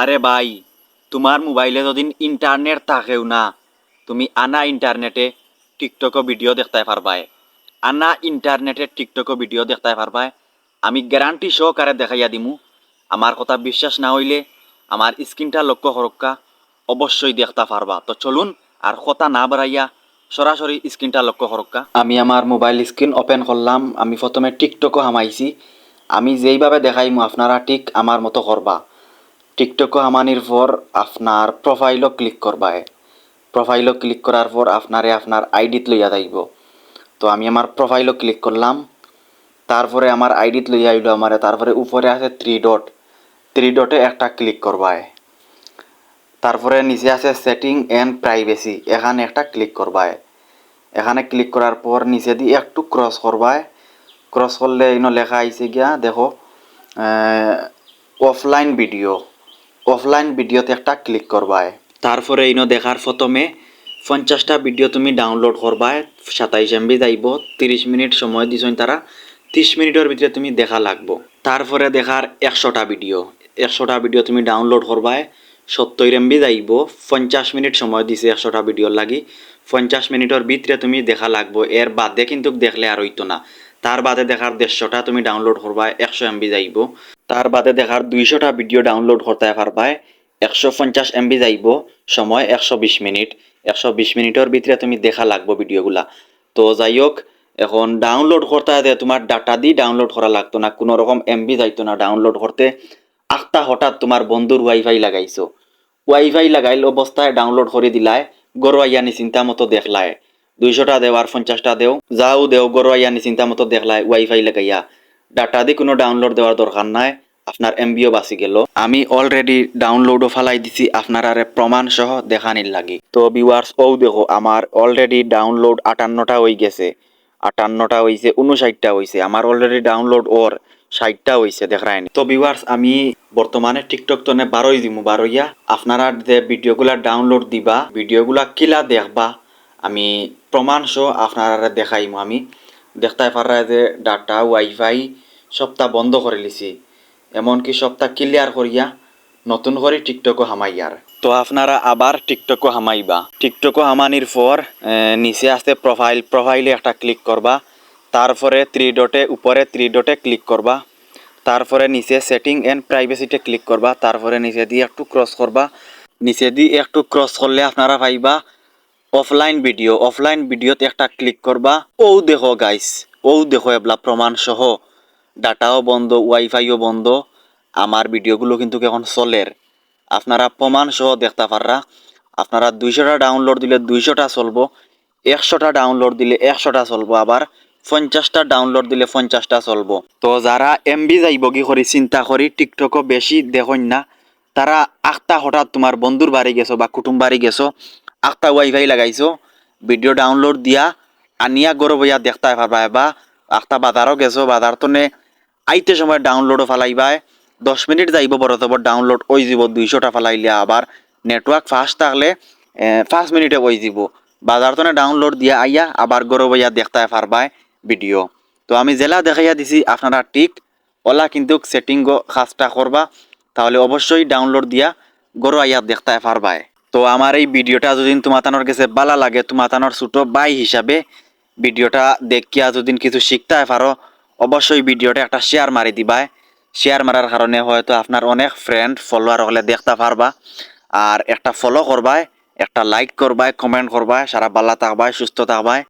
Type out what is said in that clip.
আরে ভাই, তোমার মোবাইলে যদি ইন্টারনেট থাকেও না, তুমি আনা ইন্টারনেটে টিকটক ভিডিও দেখতে পারবাই। আনা ইন্টারনেটে টিকটক ভিডিও দেখতে পারবাই। আমি গ্যারান্টি সহকারে দেখাইয়া দিমু। আমার কথা বিশ্বাস না হইলে আমার স্ক্রিনটা লক্ষ্য করক্কা, অবশ্যই দেখতে পারবা। তো চলুন আর কথা না বাড়াইয়া সরাসরি স্ক্রিনটা লক্ষ্য করক্কা। আমি আমার মোবাইল স্ক্রিন ওপেন করলাম। আমি প্রথমে টিকটকও হামাইছি। আমি যেইভাবে দেখাইমু আপনারা ঠিক আমার মতো করবা। টিকটকও হামানির পর আপনার প্রোফাইলও ক্লিক করবায়। প্রোফাইলও ক্লিক করার পর আপনারে আপনার আইডিত লইয়া যাইব। তো আমি আমার প্রোফাইলও ক্লিক করলাম। তারপরে আমার আইডিত লইয়া আইলো আমারে। তারপরে উপরে আছে থ্রি ডট, থ্রি ডটে একটা ক্লিক করবায়। তারপরে নিচে আছে সেটিং অ্যান্ড প্রাইভেসি, এখানে একটা ক্লিক করবায়। এখানে ক্লিক করার পর নিচে দিয়ে একটু ক্রস করবায়। ক্রস করলে ইনো লেখা আইছে গিয়া দেখো অফলাইন ভিডিও। অফলাইন ভিডিওতে একটা ক্লিক করবায়। তারপরে ইনো দেখার প্রথমে 50টা ভিডিও তুমি ডাউনলোড করবায়। 27 MB যাইব। 30 মিনিট সময় দিছেন তারা। 30 মিনিটের ভিতরে তুমি দেখা লাগবো। তারপরে দেখার 100টা ভিডিও। 100টা ভিডিও তুমি ডাউনলোড করবায়। 70 MB যাইব। 50 মিনিট সময় দিছে 100টা ভিডিওর লাগি। 50 মিনিটের ভিতরে তুমি দেখা লাগবো। এর বাদে কিন্তু দেখলে আর হইতো না। তার বাদে দেখার 150টা তুমি ডাউনলোড করবায়। 100 MB যাইব। তার বাদে দেখার 200টা ভিডিও ডাউনলোড করতে পারবায়। 150 MB যাইব। সময় 120 মিনিট। 120 মিনিটের ভিতরে তুমি দেখা লাগবো ভিডিওগুলা। তো যাই হোক, এখন ডাউনলোড করতে তোমার ডাটা দিয়ে ডাউনলোড করা লাগতো না, কোনো রকম এমবি যাইতো না ডাউনলোড করতে। আখটা হঠাৎ তোমার বন্ধুর ওয়াইফাই লাগাইছো, ওয়াইফাই লাগাইল অবস্থায় ডাউনলোড করে দিলায়। গরোয়াইয়ানি চিন্তা মতো দেখলায়। 200টা দেও আর 50টা দেও, যাও দেও, গরোয়াইয়ানি চিন্তা মতো দেখলায় ওয়াইফাই লাগাইয়া। ডাটা দিয়ে কোনো ডাউনলোড দেওয়ার দরকার নাই, আপনার এমবিও বাঁচি গেল। আমি অলরেডি ডাউনলোডও ফালাই দিছি আপনার আরে প্রমাণ সহ দেখানির লাগি। তো ভিউয়ার্স ও দেখো আমার অলরেডি ডাউনলোড 58টা হয়ে গেছে। 58টা হয়েছে, 59টা হয়েছে। আমার অলরেডি ডাউনলোড ওর 60টা হয়েছে দেখায়নি। তো ভিউয়ার্স আমি বর্তমানে টিকটক তো 12ই দিমু। 12ইয়া আপনারা যে ভিডিওগুলা ডাউনলোড দিবা, ভিডিওগুলা কিলা দেখবা, আমি প্রমাণ সহ আপনারা দেখাইমু। আমি দেখতে পারা যে ডাটা ওয়াইফাই সবটা বন্ধ করে লিছি, এমনকি সবটা ক্লিয়ার করিয়া নতুন করে টিকটকও হামাইয়ার। তো আপনারা আবার টিকটকও হামাইবা। টিকটকও হামানির পর নিচে আসতে প্রোফাইল, প্রোফাইলে একটা ক্লিক করবা। তারপরে থ্রি ডটে, উপরে থ্রি ডটে ক্লিক করবা। তারপরে নিচে সেটিং অ্যান্ড প্রাইভেসিতে ক্লিক করবা। তারপরে নিচে দিয়ে একটু ক্রস করবা। নিচে দিয়ে একটু ক্রস করলে আপনারা পাইবা অফলাইন ভিডিও। অফলাইন ভিডিওতে একটা ক্লিক করবা। ও দেখো গাইস, ও দেখো এবলা প্রমাণ সহ ডাটাও বন্ধ, ওয়াইফাইও বন্ধ, আমার ভিডিওগুলো কিন্তু এখন চলের। আপনারা প্রমাণ সহ দেখতে পাররা। আপনারা 200টা ডাউনলোড দিলে 200টা চলবো, 100টা ডাউনলোড দিলে 100টা চলবো, আবার 50টা ডাউনলোড দিলে 50টা চলবো। তো যারা এমবি যাইব কি করি চিন্তা করি টিকটকও বেশি দেখুন না, তারা আখটা হঠাৎ তোমার বন্ধুর বাড়ি গেছো বা কুটুম বাড়ি গেছো, আখটা ওয়াইফাই লাগাইছো, ভিডিও ডাউনলোড দিয়া আনিয়া গরো বইয়া দেখতে পারবা। বা আখটা বাজারও গেছো, বাজার তো নে আইতে সময় ডাউনলোডও ফালাইবাই। 10 মিনিট যাইব বড় তবর ডাউনলোড ওই যাব। 200টা ফালাইলে আবার নেটওয়ার্ক ফাস্ট থাকলে 5 মিনিটে ওই যাব। বাজার তো ডাউনলোড দিয়া আইয়া আবার গরো বইয়া দেখতে পারবাই ভিডিও। তো আমি জেলা দেখাইয়া দিছি, আপনারা ঠিক ওলা কিন্তু সেটিং কাজটা করবা, তাহলে অবশ্যই ডাউনলোড দিয়া গরো আইয়া দেখতে পারবাই। তো আমার এই ভিডিওটা যদি তোমাতানোর কাছে ভালো লাগে, তোমাতানোর ছোট ভাই হিসাবে ভিডিওটা দেখিয়া যদি কিছু শিখতে পারো, অবশ্যই ভিডিওটা একটা শেয়ার মারি দিবাই। শেয়ার মারার কারণে হয়তো আপনার অনেক ফ্রেন্ড ফলোয়ার হলে দেখতে পারবা। আর একটা ফলো করবাই, একটা লাইক করবাই, কমেন্ট করবাই। সারা ভালো থাকবাই, সুস্থ থাকবাই।